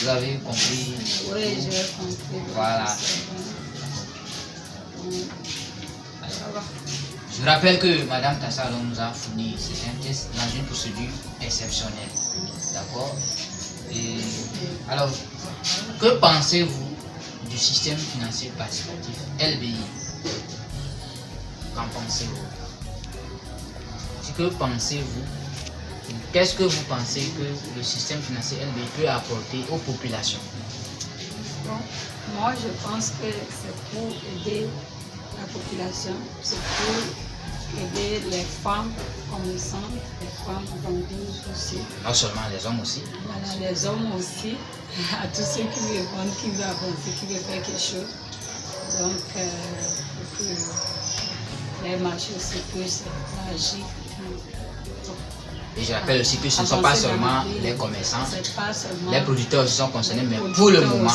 Vous avez compris? Oui, j'ai compris. Voilà. Je rappelle que Madame Tassa nous a fourni un test dans une procédure exceptionnelle. D'accord? Et alors, que pensez-vous du système financier participatif LBI? Qu'en pensez-vous? Que pensez-vous? Qu'est-ce que vous pensez que le système financier LBI peut apporter aux populations? Bon, moi je pense que c'est pour aider la population, c'est pour aider les femmes commerçantes, les femmes vendeuses aussi. Non seulement les hommes aussi. Voilà, les hommes aussi, à tous ceux qui veulent vendre, qui veulent avancer, qui veulent faire quelque chose. Donc, pour que les marchés aussi puissent agir. Et je rappelle aussi que ce ne sont pas seulement les commerçants, les producteurs aussi sont concernés, mais pour le moment,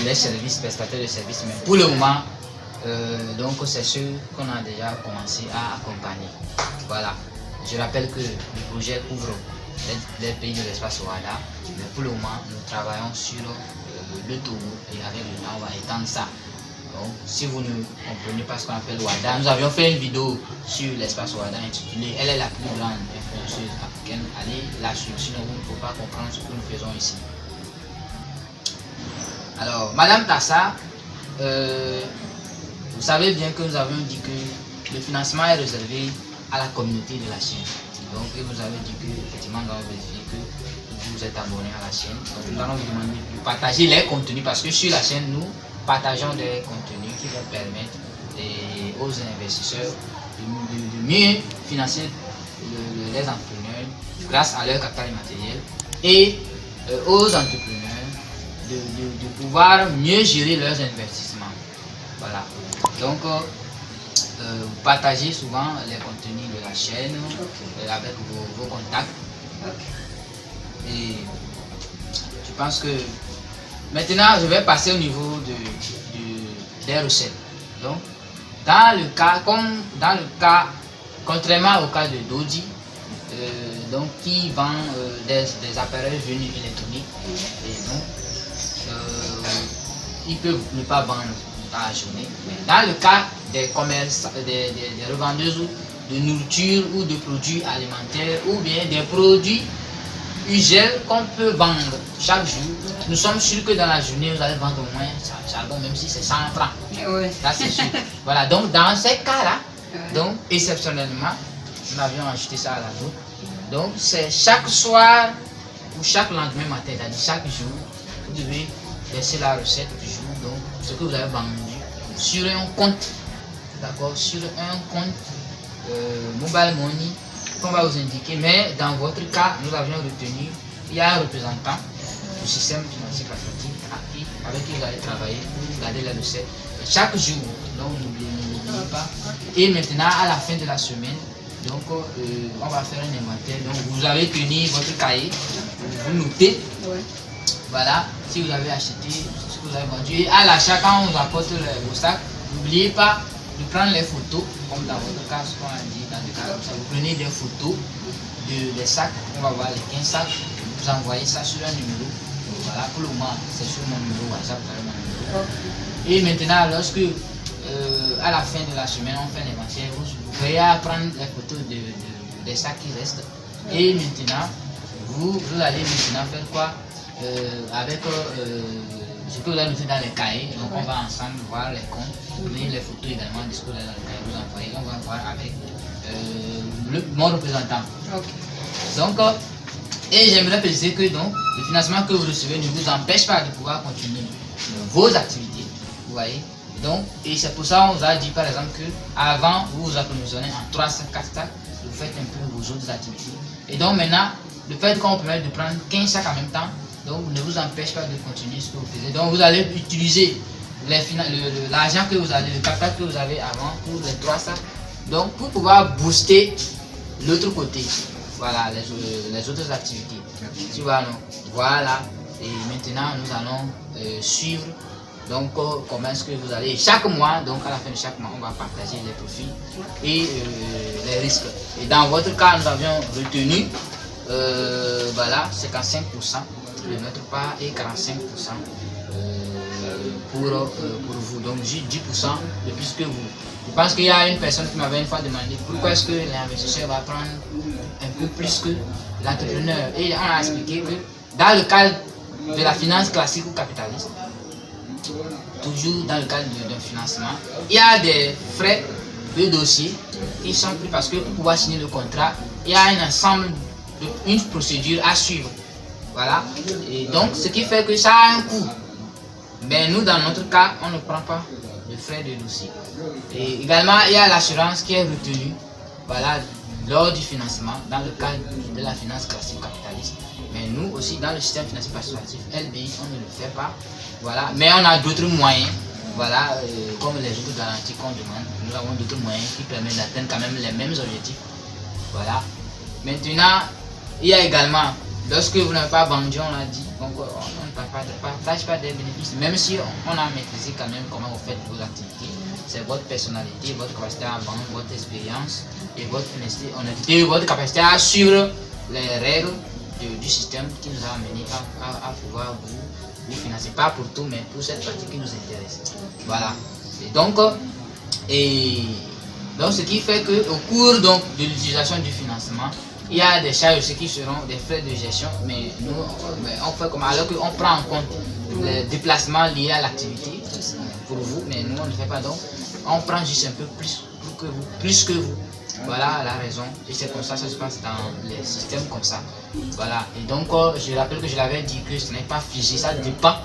les services, prestataires de services, mais pour le moment, donc c'est ceux qu'on a déjà commencé à accompagner. Voilà. Je rappelle que le projet couvre les pays de l'espace Ouada, mais pour le moment, nous travaillons sur le Togo et avec le temps, on va étendre ça. Donc, si vous ne comprenez pas ce qu'on appelle Ouada, nous avions fait une vidéo sur l'espace Ouada intitulée « Elle est la plus grande influenceuse africaine ». Allez la suivre, sinon vous ne pouvez pas comprendre ce que nous faisons ici. Alors, Madame Tassa, vous savez bien que nous avions dit que le financement est réservé à la communauté de la chaîne. Donc, vous avez dit que, effectivement, nous avons vérifié que vous êtes abonné à la chaîne. Donc, nous allons vous demander de partager les contenus parce que sur la chaîne, nous partageons des contenus qui vont permettre aux investisseurs de mieux financer les entrepreneurs grâce à leur capital immatériel et aux entrepreneurs de pouvoir mieux gérer leurs investissements. Voilà. Donc, vous partagez souvent les contenus de la chaîne avec vos contacts. Et je pense que maintenant, je vais passer au niveau des recettes. Donc, dans le cas, contrairement au cas de Dodi, donc qui vend des appareils venus électroniques, et donc ils peuvent ne pas vendre dans la journée. Mais dans le cas des commerces, des revendeuses de nourriture ou de produits alimentaires ou bien des produits usuels qu'on peut vendre chaque jour, nous sommes sûrs que dans la journée, vous allez vendre au moins charbon, même si c'est 100 francs. Ouais. Ça, c'est sûr. Voilà, donc dans ces cas-là, donc exceptionnellement, nous avions ajouté ça à la route. Donc, c'est chaque soir ou chaque lendemain matin, c'est-à-dire chaque jour, vous devez laisser la recette du jour, donc ce que vous avez vendu sur un compte, d'accord, sur un compte mobile money qu'on va vous indiquer, mais dans votre cas, nous avions retenu, il y a un représentant du système financier participatif avec qui vous allez travailler pour garder les recettes chaque jour, donc n'oubliez pas. Et maintenant, à la fin de la semaine, donc on va faire un inventaire. Donc vous avez tenu votre cahier, vous notez, voilà, si vous avez acheté, ce que vous avez vendu. Et à l'achat, quand on vous apporte vos sacs, n'oubliez pas de prendre les photos, comme dans votre cas, ce qu'on a dit dans le cas comme ça. Vous prenez des photos des sacs, on va voir les 15 sacs, vous envoyez ça sur un numéro. Voilà, pour le moment, c'est sur mon numéro WhatsApp, vous avez mon numéro. Et maintenant, lorsque à la fin de la semaine, on fait l'inventaire, vous pouvez prendre les photos des sacs qui restent. Et maintenant, vous allez maintenant faire quoi avec ce que vous avez noté dans les cahiers. Donc, on va ensemble voir les comptes, prenez les photos également de ce que vous avez dans le cahier, vous envoyez. On va voir avec mon représentant. Donc, et j'aimerais préciser que donc, le financement que vous recevez ne vous empêche pas de pouvoir continuer vos activités. Vous voyez? Donc, et c'est pour ça qu'on vous a dit par exemple que avant vous vous approvisionnez en 3 sacs, 4 sacs, vous faites un peu vos autres activités. Et donc maintenant, le fait qu'on permet de prendre 15 sacs en même temps, donc ne vous empêche pas de continuer ce que vous faites. Donc vous allez utiliser l'argent que vous avez, le capital que vous avez avant pour les 3 sacs, donc pour pouvoir booster l'autre côté. Voilà, les autres activités. Tu vois, non? Voilà. Et maintenant, nous allons suivre donc comment est-ce que vous allez chaque mois, donc à la fin de chaque mois, on va partager les profits et les risques. Et dans votre cas, nous avions retenu voilà, 55%. de notre part et 45% pour vous. Donc juste 10% de plus que vous. Je pense qu'il y a une personne qui m'avait une fois demandé pourquoi est-ce que l'investisseur va prendre un peu plus que l'entrepreneur. Et on a expliqué que dans le cadre de la finance classique ou capitaliste, toujours dans le cadre d'un financement, il y a des frais de dossier qui sont pris parce que pour pouvoir signer le contrat, il y a un ensemble, une procédure à suivre. Voilà. Et donc, ce qui fait que ça a un coût. Mais nous, dans notre cas, on ne prend pas de frais de dossier. Et également, il y a l'assurance qui est retenue, voilà, lors du financement, dans le cadre de la finance classique capitaliste. Mais nous aussi, dans le système financier participatif, LBI, on ne le fait pas. Voilà. Mais on a d'autres moyens, voilà, comme les autres garanties qu'on demande. Nous avons d'autres moyens qui permettent d'atteindre quand même les mêmes objectifs. Voilà. Maintenant, il y a également, lorsque vous n'avez pas vendu, on l'a dit, donc on ne partage pas des bénéfices, même si on a maîtrisé quand même comment vous faites vos activités. C'est votre personnalité, votre capacité à vendre, votre expérience et votre honnêteté, votre capacité à suivre les règles du système qui nous a amené à pouvoir vous financer. Pas pour tout, mais pour cette partie qui nous intéresse. Voilà. Et donc ce qui fait qu'au cours donc, de l'utilisation du financement, il y a des charges aussi qui seront des frais de gestion, mais nous, on fait comme alors qu'on prend en compte les déplacements liés à l'activité pour vous, mais nous, on ne le fait pas. Donc, on prend juste un peu plus que vous. Voilà la raison. Et c'est comme ça que ça se passe dans les systèmes comme ça. Voilà. Et donc, je rappelle que je l'avais dit que ce n'est pas figé, ça dépend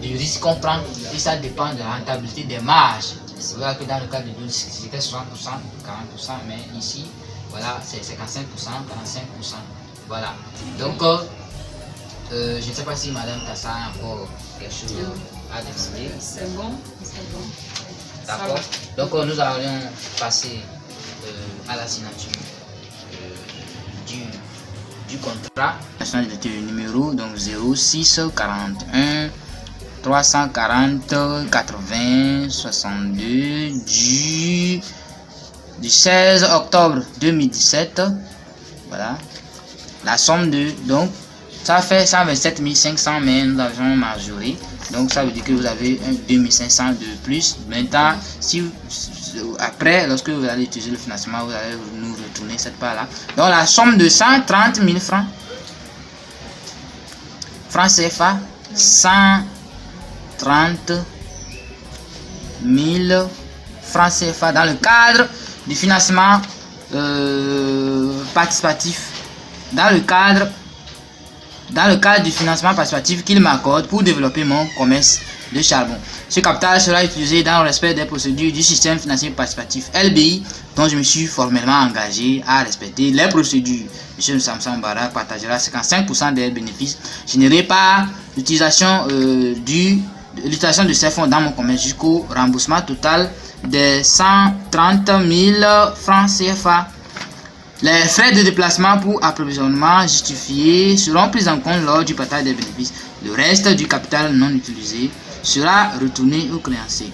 du risque qu'on prend et ça dépend de la rentabilité des marges. Voilà que dans le cas de nous, c'était 60%, 40%, mais ici, voilà, c'est 55%, 45%. Voilà. Donc, je ne sais pas si Madame Tassa a encore quelque chose à demander. C'est bon, c'est bon. D'accord. Donc, nous allons passer à la signature du contrat. National de numéro, donc 06 41 340 80 62 du 16 octobre 2017. Voilà. La somme de, donc, ça fait 127 500, mais nous avons majoré. Donc, ça veut dire que vous avez un 2500 de plus. Maintenant, après, lorsque vous allez utiliser le financement, vous allez nous retourner cette part-là. Donc, la somme de 130 000 francs, CFA, 130 000 francs CFA dans le cadre du financement participatif, dans le cadre du financement participatif qu'il m'accorde pour développer mon commerce de charbon. Ce capital sera utilisé dans le respect des procédures du système financier participatif LBI, dont je me suis formellement engagé à respecter les procédures. M. Samson Bara partagera 55% des bénéfices générés par l'utilisation de ces fonds dans mon commerce jusqu'au remboursement total des 130 000 francs CFA. Les frais de déplacement pour approvisionnement justifiés seront pris en compte lors du partage des bénéfices. Le reste du capital non utilisé sera retourné aux créanciers.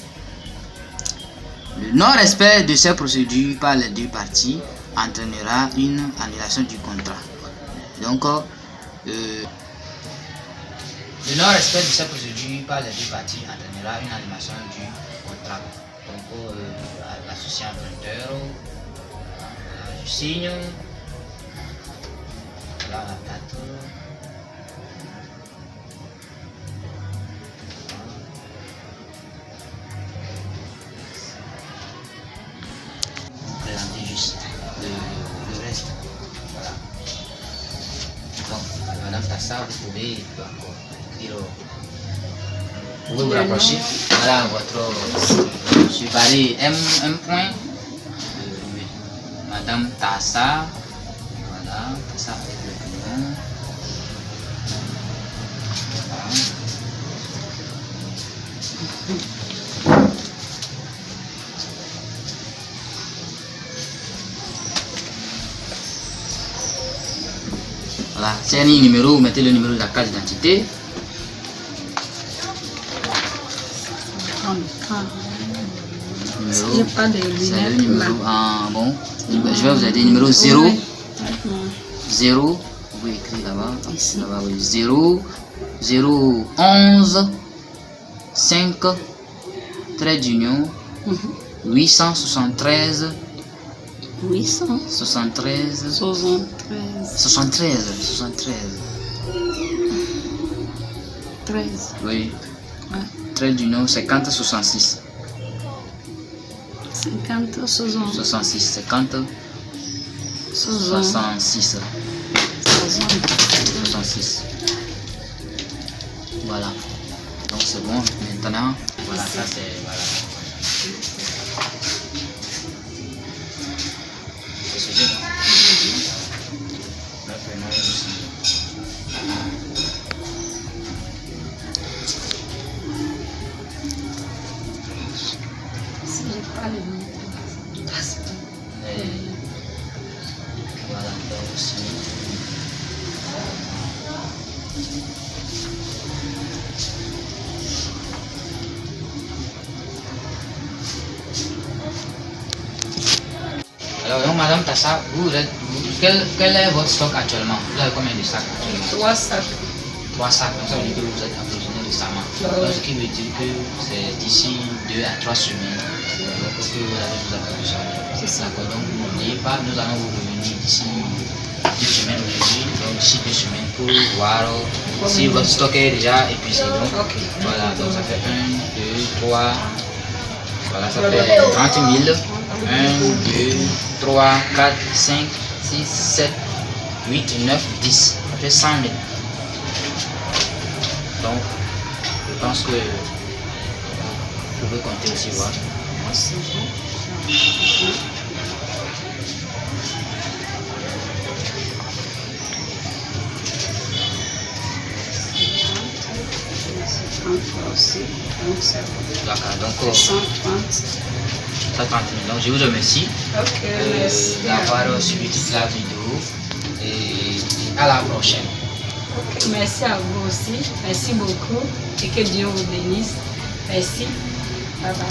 Le non-respect de ces procédures par les deux parties entraînera une annulation du contrat. Donc, le non-respect de ces procédures par les deux parties entraînera une annulation du contrat. Donc, l'associé emprunteur, je signe, voilà la date. Présenter juste le reste. Voilà. Donc, Madame Tassa, vous pouvez écrire, vous pouvez vous rapprocher. Voilà votre barré M point. Madame Tassa, voilà, Tassa avec le prénom. Voilà, c'est un numéro, vous mettez le numéro de la carte d'identité. C'est le numéro, bon, je vais vous aider, numéro 0, 0, vous pouvez écrire là-bas, oui, 0, 011 5 trait d'union 873 73 13. Oui. Ouais. Trait d'union 50 66. 50, 60. 66. 50 66. 66. Voilà. Donc c'est bon. Maintenant, voilà, ça c'est. Voilà. C'est bien. Là, vraiment, aussi. Si j'ai pas les mots. Et voilà, là aussi. Alors, donc, Madame Tassa, quel est votre stock actuellement? Vous avez combien de sacs actuellement? 3 sacs. 3 sacs, donc ça veut dire que vous êtes approvisionné récemment. Donc, ce qui veut dire que c'est d'ici 2 à 3 semaines donc, que vous allez vous approvisionner. C'est ça. D'accord, donc n'oubliez pas, nous allons vous revenir d'ici 2 semaines aujourd'hui, donc d'ici 2 semaines pour voir si votre stock est déjà épuisé. Donc, voilà, donc ça fait 1, 2, 3, voilà, ça fait 30 000. 1, 2, 3, 4, 5, 6, 7, 8, 9, 10. Ça fait 100 000. Donc, je pense que vous pouvez compter aussi, voir. C'est bon. Aussi. Donc c'est D'accord, donc 130. 130 000. Donc, je vous remercie Merci. d'avoir suivi toute la vidéo et à la prochaine. Merci à vous aussi. Merci beaucoup et que Dieu vous bénisse. Merci. Bye bye.